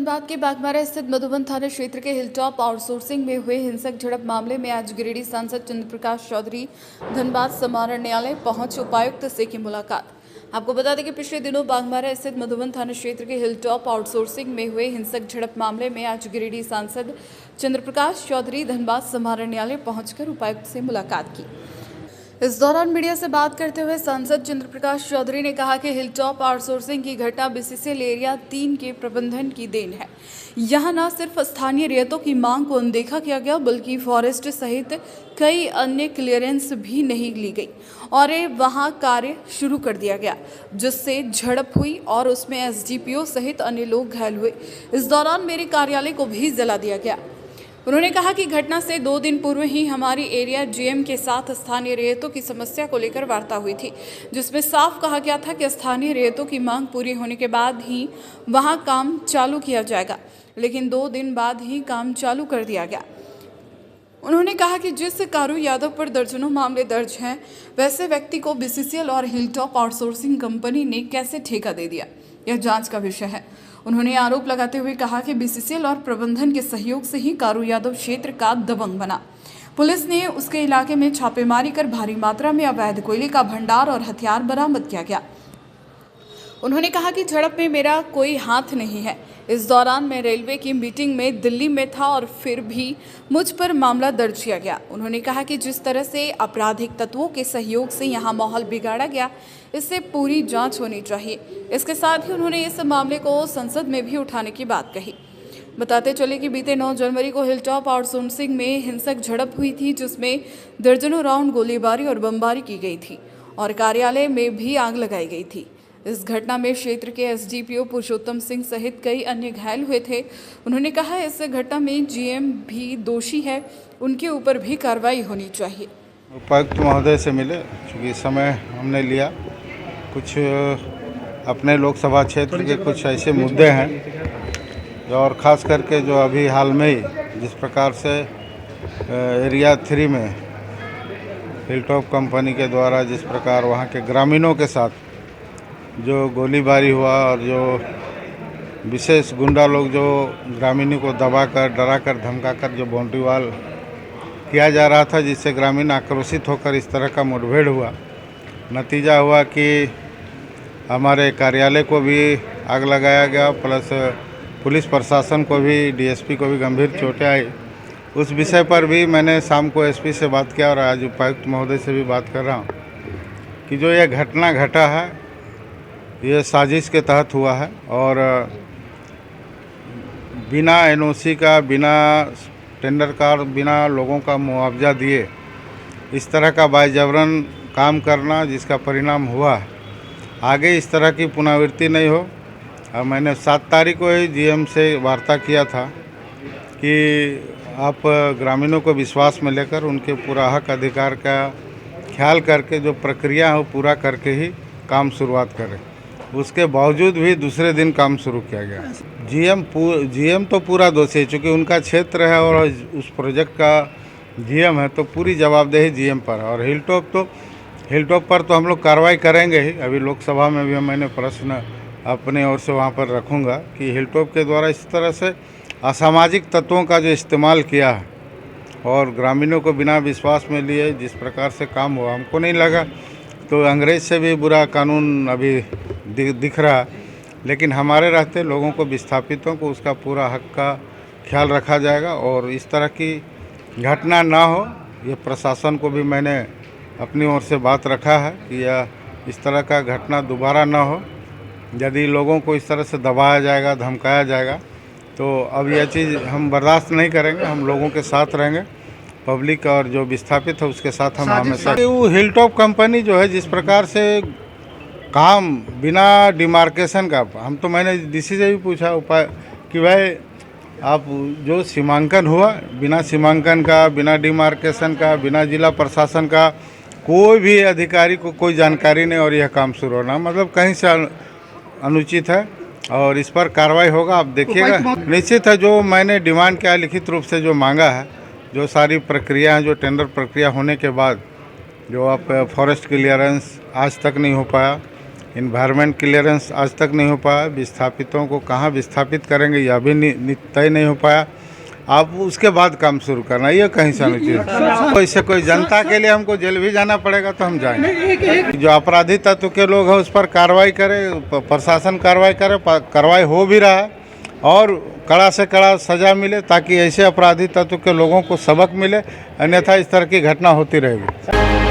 धनबाद के बागमारा स्थित मधुबन थाना क्षेत्र के हिलटॉप आउटसोर्सिंग में हुए हिंसक झड़प मामले में आज गिरिडीह सांसद चंद्र प्रकाश चौधरी धनबाद समाहरणालय पहुंच उपायुक्त से की मुलाकात। आपको बता दें कि पिछले दिनों बागमारा स्थित मधुबन थाना क्षेत्र के हिलटॉप आउटसोर्सिंग में हुए हिंसक झड़प मामले में आज गिरिडीह सांसद चंद्र प्रकाश चौधरी धनबाद समाहरणालय पहुंचकर उपायुक्त से मुलाकात की। इस दौरान मीडिया से बात करते हुए सांसद चंद्र प्रकाश चौधरी ने कहा कि हिलटॉप आउटसोर्सिंग की घटना बीसीसीएल एरिया 3 के प्रबंधन की देन है। यहां न सिर्फ स्थानीय रियायतों की मांग को अनदेखा किया गया बल्कि फॉरेस्ट सहित कई अन्य क्लियरेंस भी नहीं ली गई और वहां कार्य शुरू कर दिया गया, जिससे झड़प हुई और उसमें एसडीपीओ सहित अन्य लोग घायल हुए। इस दौरान मेरे कार्यालय को भी जला दिया गया। उन्होंने कहा कि घटना से 2 दिन पूर्व ही हमारी एरिया जीएम के साथ स्थानीय रियायतों की समस्या को लेकर वार्ता हुई थी, जिसमें साफ कहा गया था कि स्थानीय रियायतों की मांग पूरी होने के बाद ही वहां काम चालू किया जाएगा, लेकिन 2 दिन बाद ही काम चालू कर दिया गया। उन्होंने कहा कि जिस कारू यादव पर दर्जनों मामले दर्ज हैं, वैसे व्यक्ति को बीसीसीएल और हिलटॉप आउटसोर्सिंग कंपनी ने कैसे ठेका दे दिया, यह जांच का विषय है। उन्होंने आरोप लगाते हुए कहा कि बीसीसीएल और प्रबंधन के सहयोग से ही कारू यादव क्षेत्र का दबंग बना। पुलिस ने उसके इलाके में छापेमारी कर भारी मात्रा में अवैध कोयले का भंडार और हथियार बरामद किया गया। उन्होंने कहा कि झड़प में मेरा कोई हाथ नहीं है। इस दौरान मैं रेलवे की मीटिंग में दिल्ली में था और फिर भी मुझ पर मामला दर्ज किया गया। उन्होंने कहा कि जिस तरह से आपराधिक तत्वों के सहयोग से यहां माहौल बिगाड़ा गया, इससे पूरी जांच होनी चाहिए। इसके साथ ही उन्होंने इस मामले को संसद में भी उठाने की बात कही। बताते चले कि बीते 9 जनवरी को हिलटॉप आउटसोर्सिंग में हिंसक झड़प हुई थी, जिसमें दर्जनों राउंड गोलीबारी और बमबारी की गई थी और कार्यालय में भी आग लगाई गई थी। इस घटना में क्षेत्र के एसडीपीओ पुरुषोत्तम सिंह सहित कई अन्य घायल हुए थे। उन्होंने कहा इस घटना में जीएम भी दोषी है, उनके ऊपर भी कार्रवाई होनी चाहिए। उपायुक्त महोदय से मिले, चूँकि समय हमने लिया, कुछ अपने लोकसभा क्षेत्र के कुछ ऐसे मुद्दे हैं और ख़ास करके जो अभी हाल में ही जिस प्रकार से एरिया 3 में हिलटॉप कंपनी के द्वारा जिस प्रकार वहाँ के ग्रामीणों के साथ जो गोलीबारी हुआ और जो विशेष गुंडा लोग जो ग्रामीणों को दबाकर, डराकर, धमकाकर जो बाउंड्री वाल किया जा रहा था, जिससे ग्रामीण आक्रोशित होकर इस तरह का मुठभेड़ हुआ। नतीजा हुआ कि हमारे कार्यालय को भी आग लगाया गया, प्लस पुलिस प्रशासन को भी, डीएसपी को भी गंभीर चोटें आई। उस विषय पर भी मैंने शाम को एसपी से बात किया और आज उपायुक्त महोदय से भी बात कर रहा हूँ कि जो यह घटना घटा है, ये साजिश के तहत हुआ है और बिना एनओसी का, बिना टेंडर का, बिना लोगों का मुआवजा दिए इस तरह का बायजबरन काम करना, जिसका परिणाम हुआ है, आगे इस तरह की पुनरावृत्ति नहीं हो। और मैंने 7 तारीख को ही जीएम से वार्ता किया था कि आप ग्रामीणों को विश्वास में लेकर उनके पूरा हक अधिकार का ख्याल करके जो प्रक्रिया है वो पूरा करके ही काम शुरुआत करें। उसके बावजूद भी दूसरे दिन काम शुरू किया गया। जीएम तो पूरा दोषी है, चूँकि उनका क्षेत्र है और उस प्रोजेक्ट का जीएम है, तो पूरी जवाबदेही जीएम पर है। और हिलटॉप पर तो हम लोग कार्रवाई करेंगे ही। अभी लोकसभा में भी मैंने प्रश्न अपने ओर से वहाँ पर रखूँगा कि हिलटॉप के द्वारा इस तरह से असामाजिक तत्वों का जो इस्तेमाल किया है और ग्रामीणों को बिना विश्वास में लिए जिस प्रकार से काम हुआ, हमको नहीं लगा तो अंग्रेज से भी बुरा कानून अभी दिख रहा। लेकिन हमारे रहते लोगों को, विस्थापितों को उसका पूरा हक का ख्याल रखा जाएगा और इस तरह की घटना ना हो, ये प्रशासन को भी मैंने अपनी ओर से बात रखा है कि यह इस तरह का घटना दोबारा ना हो। यदि लोगों को इस तरह से दबाया जाएगा, धमकाया जाएगा, तो अब यह चीज़ हम बर्दाश्त नहीं करेंगे। हम लोगों के साथ रहेंगे, पब्लिक और जो विस्थापित है उसके साथ हम हमेशा। वो हिलटॉप कंपनी जो है जिस प्रकार से काम बिना डिमार्केशन का, मैंने डीसी से भी पूछा उपाय कि भाई आप जो सीमांकन हुआ, बिना सीमांकन का, बिना डिमार्केशन का, बिना जिला प्रशासन का कोई भी अधिकारी को कोई जानकारी नहीं और यह काम शुरू होना मतलब कहीं से अनुचित है और इस पर कार्रवाई होगा। आप देखिएगा, निश्चित है। जो मैंने डिमांड किया लिखित रूप से जो मांगा है, जो सारी प्रक्रिया है, जो टेंडर प्रक्रिया होने के बाद जो आप फॉरेस्ट क्लियरेंस आज तक नहीं हो पाया, इन्वायरमेंट क्लियरेंस आज तक नहीं हो पाया। विस्थापितों को कहाँ विस्थापित करेंगे यह भी तय नहीं हो पाया। अब उसके बाद काम शुरू करना ये कहीं समिति तो इससे कोई जनता के लिए हमको जेल भी जाना पड़ेगा तो हम जाएंगे। जो अपराधी तत्व के लोग हैं उस पर कार्रवाई करे, प्रशासन कार्रवाई करे, कार्रवाई हो भी रहा है और कड़ा से कड़ा सज़ा मिले ताकि ऐसे अपराधी तत्व के लोगों को सबक मिले, अन्यथा इस तरह की घटना होती रहेगी।